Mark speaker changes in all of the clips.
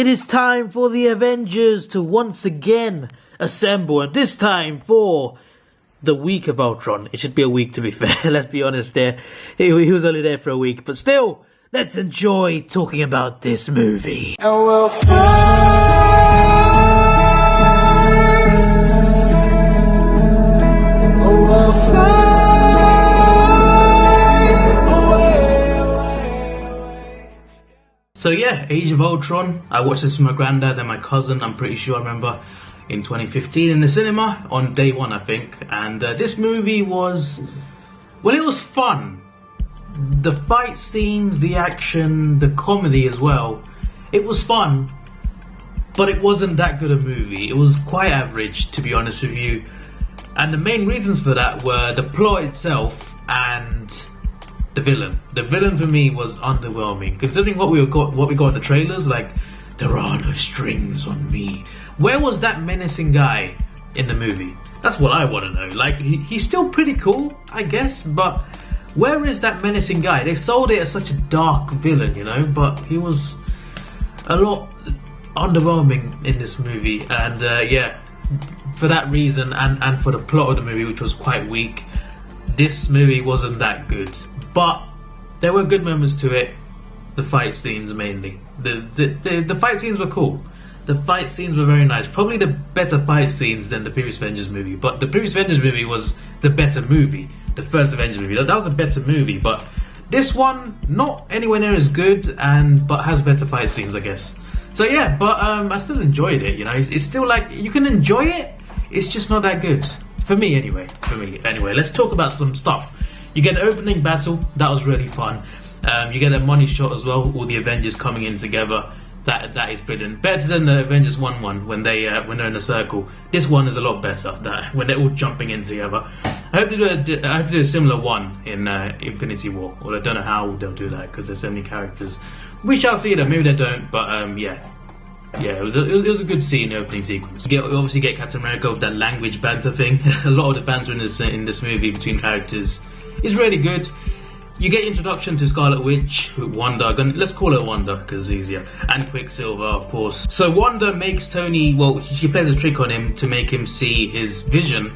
Speaker 1: It is time for the Avengers to once again assemble, and this time for the week of Ultron. It should be a week, to be fair. Let's be honest there. He was only there for a week, but still, let's enjoy talking about this movie.
Speaker 2: And we'll fly. Oh, we'll fly.
Speaker 1: So yeah, Age of Ultron. I watched this with my granddad and my cousin. I'm pretty sure I remember in 2015 in the cinema on day one, I think. And this movie was, well, it was fun. The fight scenes, the action, the comedy as well. It was fun, but it wasn't that good a movie. It was quite average, to be honest with you. And the main reasons for that were the plot itself and the villain. The villain for me was underwhelming, considering what we got in the trailers. Like, there are no strings on me. Where was that menacing guy in the movie? That's what I want to know. Like, he's still pretty cool, I guess, but where is that menacing guy? They sold it as such a dark villain, you know, but he was a lot underwhelming in this movie. And yeah, for that reason and for the plot of the movie, which was quite weak, this movie wasn't that good. But there were good moments to it. The fight scenes mainly. The fight scenes were cool. The fight scenes were very nice. Probably the better fight scenes than the previous Avengers movie. But the previous Avengers movie was the better movie. The first Avengers movie. That was a better movie. But this one, not anywhere near as good, but has better fight scenes, I guess. So yeah, but I still enjoyed it. You know, it's still like, you can enjoy it. It's just not that good. For me anyway. Anyway, let's talk about some stuff. You get the opening battle. That was really fun. You get a money shot as well. All the Avengers coming in together. That is brilliant. Better than the Avengers 1 when they're in a circle. This one is a lot better. When they're all jumping in together. I hope to do a similar one in Infinity War. Well, I don't know how they'll do that because there's so many characters. We shall see though. Maybe they don't. But yeah, it was a good scene, opening sequence. You obviously get Captain America with that language banter thing. A lot of the banter in this movie between characters is really good. You get introduction to Scarlet Witch, Wanda, let's call her Wanda because it's easier, and Quicksilver, of course. So Wanda makes Tony, well, she plays a trick on him to make him see his vision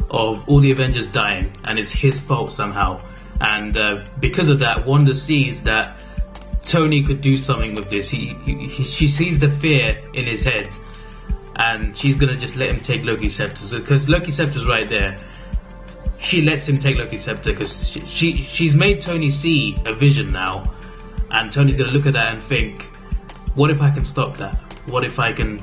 Speaker 1: of all the Avengers dying, and it's his fault somehow. And because of that, Wanda sees that Tony could do something with this. She sees the fear in his head, and she's gonna just let him take Loki's scepter, because Loki's scepter's right there. She lets him take Loki's scepter because she's made Tony see a vision now, and Tony's gonna look at that and think, what if I can stop that? What if I can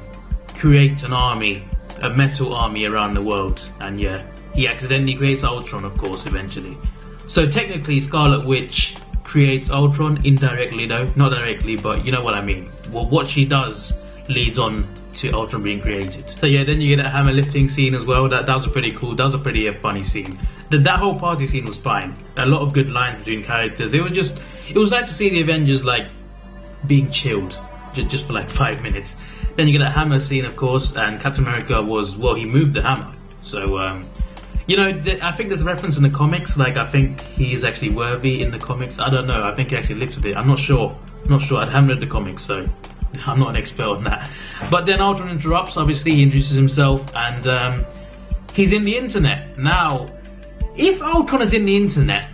Speaker 1: create an army, a metal army around the world? And yeah, he accidentally creates Ultron, of course, eventually. So technically Scarlet Witch creates Ultron, indirectly though, not directly, but you know what I mean. Well, what she does leads on to Ultron being created. So yeah, then you get a hammer lifting scene as well. That was a pretty cool, that was a pretty funny scene. That whole party scene was fine. A lot of good lines between characters. It was nice to see the Avengers like being chilled just for like 5 minutes. Then you get a hammer scene, of course, and Captain America he moved the hammer. So you know, I think there's a reference in the comics. Like, I think he's actually worthy in the comics. I don't know. I think he actually lives with it. I'm not sure. I haven't read the comics, so I'm not an expert on that. But then Ultron interrupts. Obviously, he introduces himself, and he's in the internet. Now, if Ultron is in the internet,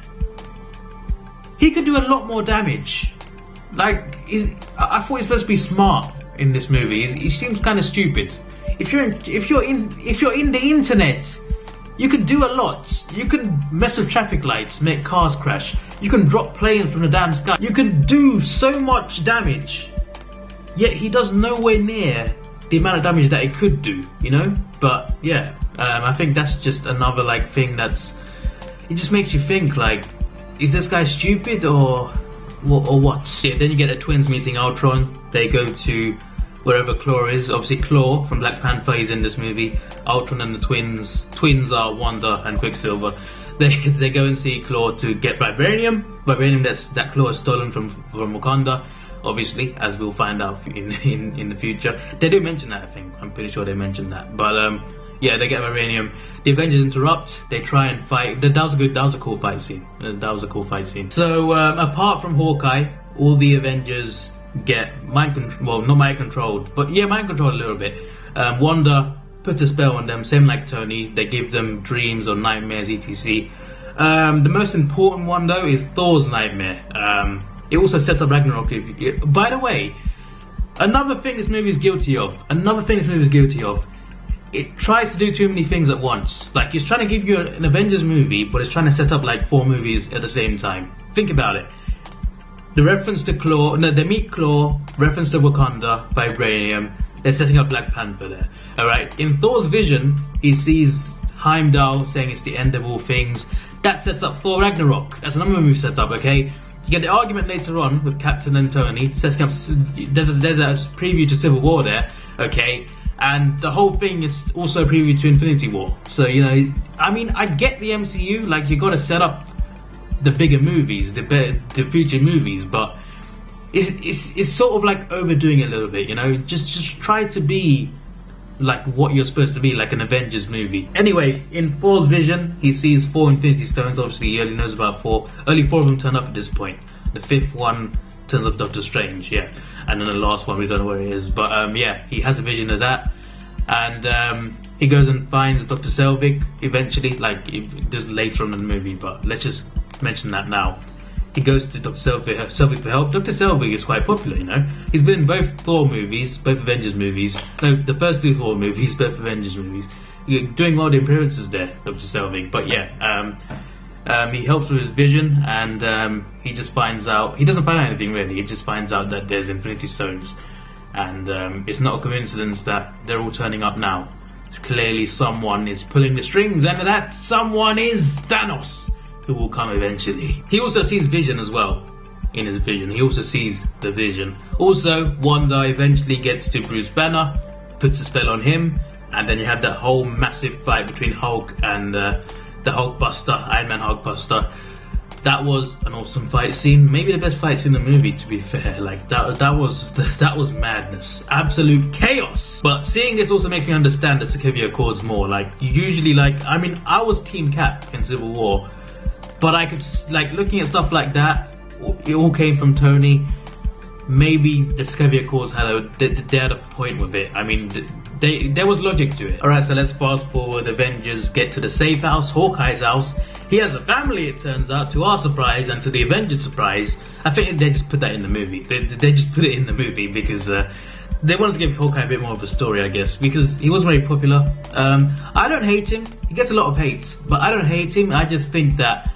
Speaker 1: he could do a lot more damage. Like, I thought he's supposed to be smart in this movie. He seems kind of stupid. If you're in the internet, you can do a lot. You can mess with traffic lights, make cars crash. You can drop planes from the damn sky. You can do so much damage. Yet he does nowhere near the amount of damage that he could do, you know? But yeah, I think that's just another like thing it just makes you think, like, is this guy stupid or what? Yeah, then you get the twins meeting Ultron. They go to wherever Claw is. Obviously Claw from Black Panther is in this movie. Ultron and the twins are Wanda and Quicksilver. They go and see Claw to get vibranium that Claw has stolen from Wakanda, obviously, as we'll find out in the future. They do mention that, I think. I'm pretty sure they mentioned that. But yeah, they get vibranium. The Avengers interrupt. They try and fight. That was a cool fight scene. So apart from Hawkeye, all the Avengers get well, not mind controlled, but yeah, mind controlled a little bit. Wanda puts a spell on them, same like Tony. They give them dreams or nightmares, etc. The most important one though is Thor's nightmare. It also sets up Ragnarok. By the way, another thing this movie is guilty of. It tries to do too many things at once. Like, it's trying to give you an Avengers movie, but it's trying to set up like 4 movies at the same time. Think about it. The reference to Claw, no, they meet Claw, reference to Wakanda, Vibranium. They're setting up Black Panther there. Alright, in Thor's vision, he sees Heimdall saying it's the end of all things. That sets up Thor Ragnarok. That's another movie set up, okay? You get the argument later on with Captain and Tony, setting up, there's a preview to Civil War there, okay? And the whole thing is also a preview to Infinity War. So, you know, I mean, I get the MCU, like, you gotta set up the bigger movies, the future movies, but it's sort of like overdoing it a little bit, you know? Just try to be like what you're supposed to be, like an Avengers movie. Anyway, in Thor's vision, he sees 4 Infinity Stones. Obviously, he only knows about 4. Only 4 of them turn up at this point. The 5th one turns up Doctor Strange, yeah. And then the last one, we don't know where it is. But yeah, he has a vision of that. And he goes and finds Dr. Selvig eventually, like just later on in the movie, but let's just mention that now. He goes to Dr. Selvig for help. Dr. Selvig is quite popular, you know. He's been in both Thor movies, both Avengers movies. No, the first 2 Thor movies, both Avengers movies. Doing all the appearances there, Dr. Selvig. But yeah, he helps with his vision, and he just finds out. He doesn't find out anything really. He just finds out that there's Infinity Stones, and it's not a coincidence that they're all turning up now. Clearly, someone is pulling the strings, and that someone is Thanos, who will come eventually. He also sees Vision as well. In his vision, he also sees the Vision. Also, Wanda eventually gets to Bruce Banner, puts a spell on him, and then you have that whole massive fight between Hulk and the Hulkbuster, Iron Man Hulkbuster. That was an awesome fight scene. Maybe the best fight scene in the movie, to be fair. Like that was madness, absolute chaos. But seeing this also makes me understand the Sokovia Accords more. Like, usually, like, I mean, I was Team Cap in Civil War, but I could, like, looking at stuff like that, it all came from Tony. Maybe the Sokovia Accords they had a point with it. I mean, there was logic to it. Alright, so let's fast forward. Avengers get to the safe house, Hawkeye's house. He has a family, it turns out, to our surprise and to the Avengers' surprise. I think they just put that in the movie. They just put it in the movie because they wanted to give Hawkeye a bit more of a story, I guess, because he was very popular. I don't hate him. He gets a lot of hate, but I don't hate him. I just think that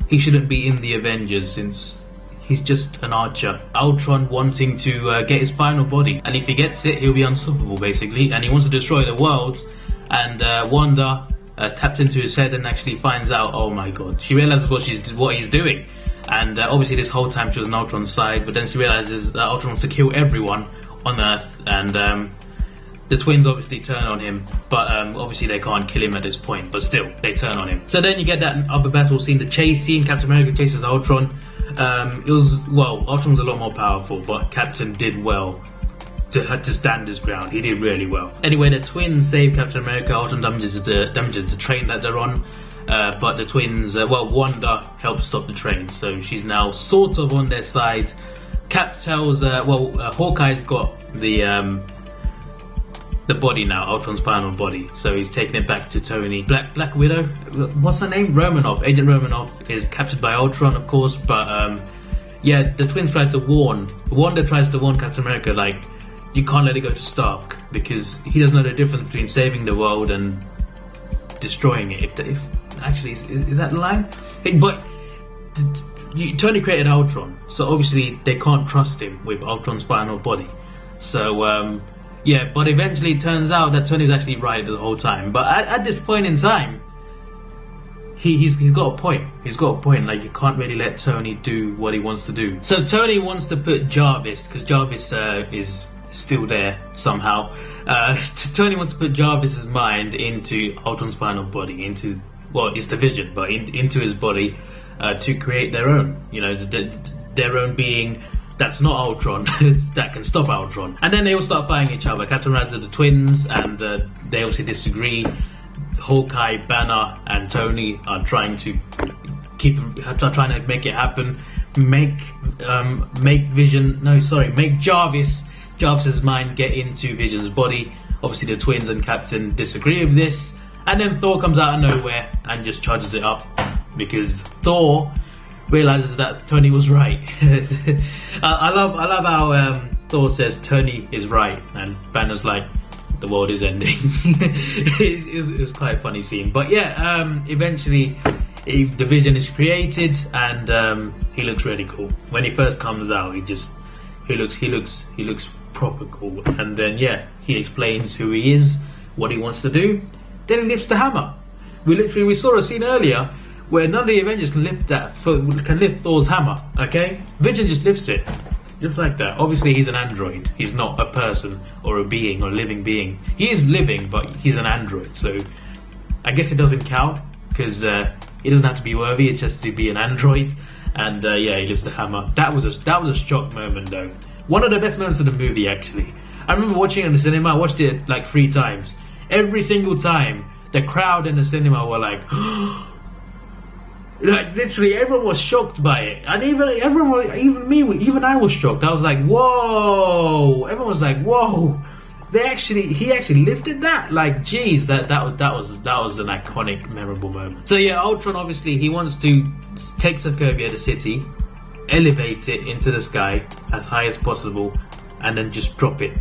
Speaker 1: he shouldn't be in the Avengers since he's just an archer. Ultron wanting to get his final body, and if he gets it, he'll be unstoppable, basically. And he wants to destroy the world. And Wanda taps into his head and actually finds out. Oh my God! She realizes what he's doing. And obviously, this whole time she was on Ultron's side, but then she realizes that Ultron wants to kill everyone on Earth, and the twins obviously turn on him, but obviously they can't kill him at this point, but still, they turn on him. So then you get that other battle scene, the chase scene. Captain America chases Ultron. Ultron was a lot more powerful, but Captain did well to stand his ground. He did really well. Anyway, the twins save Captain America. Ultron damages the train that they're on, but the twins, Wanda helps stop the train, so she's now sort of on their side. Cap tells, Hawkeye's got the body now, Ultron's final body, so he's taking it back to Tony. Black Widow, what's her name? Romanoff. Agent Romanoff is captured by Ultron, of course, but yeah, the twins try to warn. Wanda tries to warn Captain America, like, you can't let it go to Stark, because he doesn't know the difference between saving the world and destroying it. If actually, is that the line? But Tony created Ultron, so obviously they can't trust him with Ultron's final body. So yeah, but eventually it turns out that Tony's actually right the whole time. But at this point in time, he's got a point. He's got a point. Like, you can't really let Tony do what he wants to do. So Tony wants to put Jarvis, because Jarvis is still there somehow. Tony wants to put Jarvis's mind into Ultron's final body, into, well, it's the Vision, but into his body, to create their own. You know, their own being that's not Ultron, that can stop Ultron. And then they all start fighting each other. Captain America, the twins, and they obviously disagree. Hawkeye, Banner, and Tony are trying to make it happen. make Jarvis's mind get into Vision's body. Obviously the twins and Captain disagree with this, and then Thor comes out of nowhere and just charges it up because Thor realizes that Tony was right. I love how Thor says Tony is right, and Banner's like, the world is ending. it was quite a funny scene, but yeah, eventually the Vision is created, and he looks really cool. When he first comes out, he looks proper cool, and then yeah, he explains who he is, what he wants to do, then he lifts the hammer. We saw a scene earlier where none of the Avengers can lift Thor's hammer. Okay, Vision just lifts it, just like that. Obviously he's an android, he's not a person or a being or a living being. He is living, but he's an android, so I guess it doesn't count because he doesn't have to be worthy, it's just to be an android. And yeah, he lifts the hammer. That was a shock moment though. One of the best moments of the movie, actually. I remember watching it in the cinema. I watched it like 3 times. Every single time, the crowd in the cinema were like, like literally everyone was shocked by it, and even I was shocked. I was like, whoa! Everyone was like, whoa! He actually lifted that. Like, geez, that was an iconic, memorable moment. So yeah, Ultron obviously he wants to take Sokovia, the city, elevate it into the sky as high as possible, and then just drop it,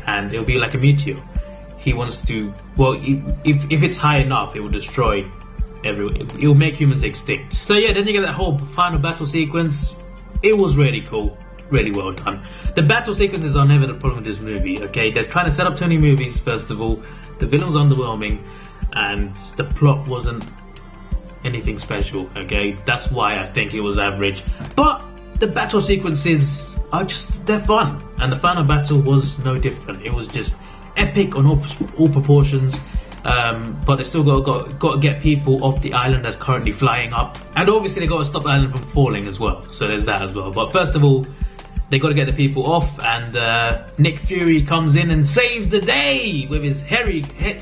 Speaker 1: and it'll be like a meteor. He wants to, well, if it's high enough, it will destroy it will make humans extinct. So yeah, then you get that whole final battle sequence. It was really cool, really well done. The battle sequences are never the problem with this movie, okay? They're trying to set up Tony movies, first of all. The villain was underwhelming, and the plot wasn't anything special, okay? That's why I think it was average. But the battle sequences are they're fun, and the final battle was no different. It was just epic on all proportions. But they still got to get people off the island that's currently flying up, and obviously they got to stop the island from falling as well, so there's that as well. But first of all, they got to get the people off, and Nick Fury comes in and saves the day with his heli carrier.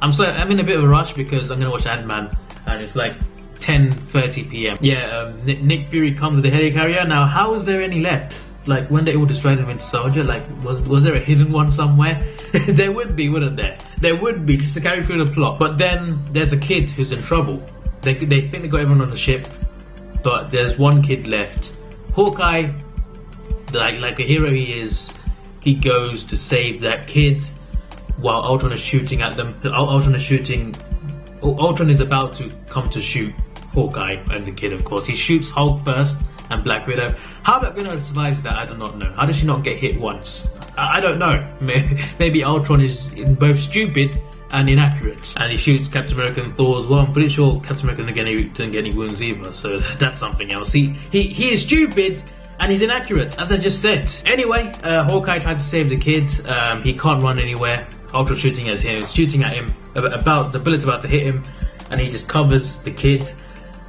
Speaker 1: I'm in a bit of a rush because I'm gonna watch Ant-Man, and it's like 10:30 p.m. Yeah, Nick Fury comes with the heli carrier. Now, how is there any left? Like, when they all destroyed the Winter Soldier, like, was there a hidden one somewhere? There would be, wouldn't there? There would be, just to carry through the plot. But then there's a kid who's in trouble. They think they got everyone on the ship, but there's one kid left. Hawkeye, like the hero he is, he goes to save that kid while Ultron is shooting at them. Ultron is about to come to shoot Hawkeye and the kid, of course. He shoots Hulk first and Black Widow. How Black Widow survives that, I do not know. How does she not get hit once? I don't know. Maybe Ultron is both stupid and inaccurate, and he shoots Captain America and Thor as well. I'm pretty sure Captain America didn't get any wounds either, so that's something else. He is stupid and he's inaccurate, as I just said. Anyway, Hawkeye tried to save the kid. He can't run anywhere. Ultron shooting at him. The bullet's about to hit him, and he just covers the kid.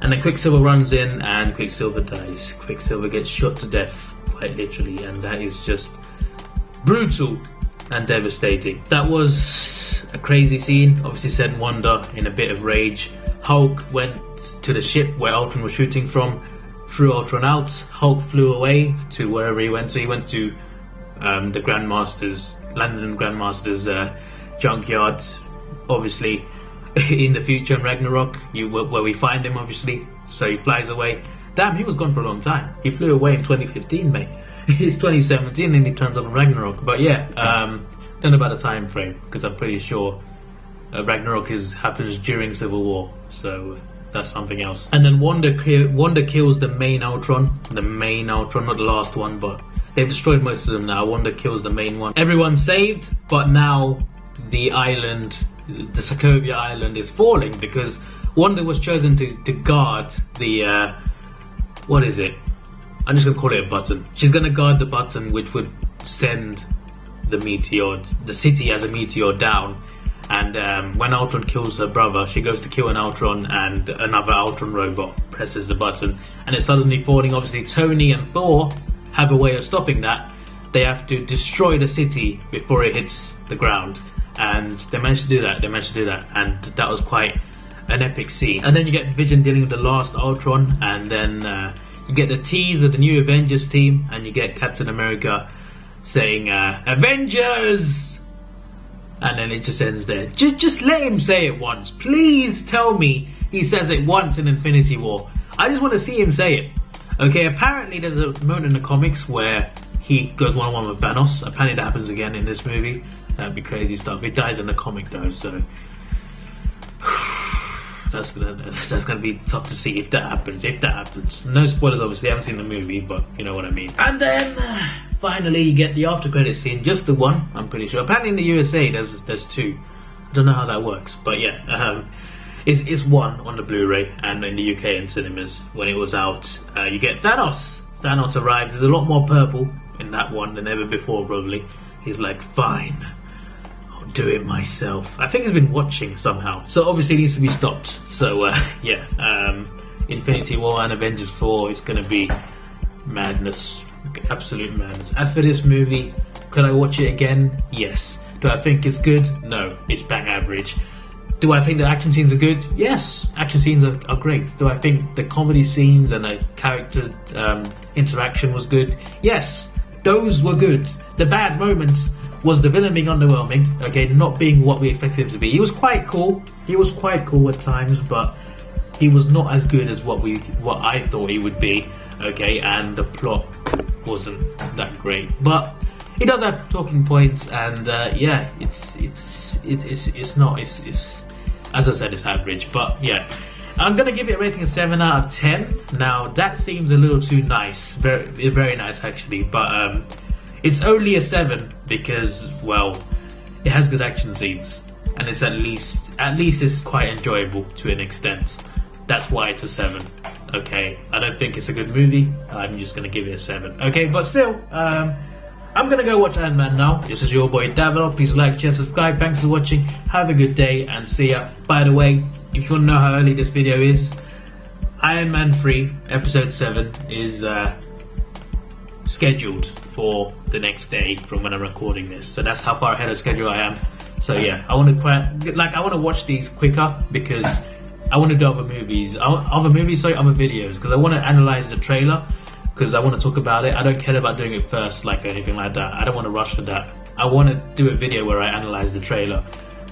Speaker 1: And then Quicksilver runs in, and Quicksilver dies. Quicksilver gets shot to death, quite literally, and that is just brutal and devastating. That was a crazy scene. Obviously sent Wanda in a bit of rage. Hulk went to the ship where Ultron was shooting from, threw Ultron out. Hulk flew away to wherever he went. So he went to the Grandmaster's, London Grandmaster's junkyard, obviously. In the future in Ragnarok, where we find him, obviously. So he flies away. Damn, he was gone for a long time. He flew away in 2015, mate. It's 2017 and he turns up in Ragnarok. But yeah, don't know about the time frame, because I'm pretty sure Ragnarok happens during Civil War, so that's something else. And then Wanda kills the main Ultron, not the last one, but they've destroyed most of them now. Wanda kills the main one. Everyone's saved, but now the island, the Sokovia Island, is falling because Wanda was chosen to guard the what is it? I'm just gonna call it a button. She's gonna guard the button which would send the city as a meteor down. And when Ultron kills her brother, she goes to kill an Ultron, and another Ultron robot presses the button, and it's suddenly falling. Obviously, Tony and Thor have a way of stopping that. They have to destroy the city before it hits the ground. And they managed to do that, and that was quite an epic scene. And then you get Vision dealing with the last Ultron, and then you get the tease of the new Avengers team, and you get Captain America saying Avengers, and then it just ends there. Just let him say it once. Please tell me he says it once in Infinity War. I just want to see him say it. Okay, apparently there's a moment in the comics where he goes one-on-one with Thanos. Apparently that happens again in this movie. That'd be crazy stuff. He dies in the comic though, so that's gonna be tough to see if that happens. No spoilers, obviously. I haven't seen the movie, but you know what I mean. And then finally you get the after credit scene, just the one, I'm pretty sure. Apparently in the USA there's two. I don't know how that works, but yeah, it's one on the Blu-ray, and in the UK in cinemas when it was out. You get Thanos. Thanos arrives. There's a lot more purple in that one than ever before, probably. He's like, fine, I'll do it myself. I think he's been watching somehow, so obviously it needs to be stopped. So yeah, Infinity War and Avengers 4 is gonna be madness, absolute madness. As for this movie, could I watch it again? Yes. Do I think it's good? No, it's bang average. Do I think the action scenes are good? Yes, action scenes are great. Do I think the comedy scenes and the character interaction was good? Yes, those were good. The bad moments was the villain being underwhelming, okay, not being what we expected him to be. He was quite cool. He was quite cool at times, but he was not as good as what I thought he would be, okay, and the plot wasn't that great. But he does have talking points, and yeah, it's not as I said, it's average. But yeah, I'm gonna give it a rating of 7 out of 10. Now that seems a little too nice, very nice actually, but it's only a 7 because, well, it has good action scenes, and it's at least it's quite enjoyable to an extent. That's why it's a 7. Okay, I don't think it's a good movie. I'm just gonna give it a 7. Okay, but still, I'm gonna go watch Ant-Man now. This is your boy Davidoff. Please like, share, subscribe. Thanks for watching. Have a good day and see ya. By the way, if you wanna know how early this video is, Iron Man 3 episode 7 is scheduled for the next day from when I'm recording this. So that's how far ahead of schedule I am. So yeah, I want to watch these quicker because I want to do other videos, because I want to analyze the trailer, because I want to talk about it. I don't care about doing it first, like anything like that. I don't want to rush for that. I want to do a video where I analyze the trailer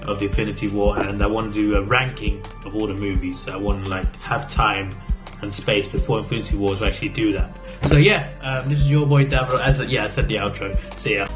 Speaker 1: of the Infinity War, and I want to do a ranking of all the movies. I want to like have time and space before Infinity War to actually do that. So yeah, this is your boy Davidoff. I said the outro. See ya.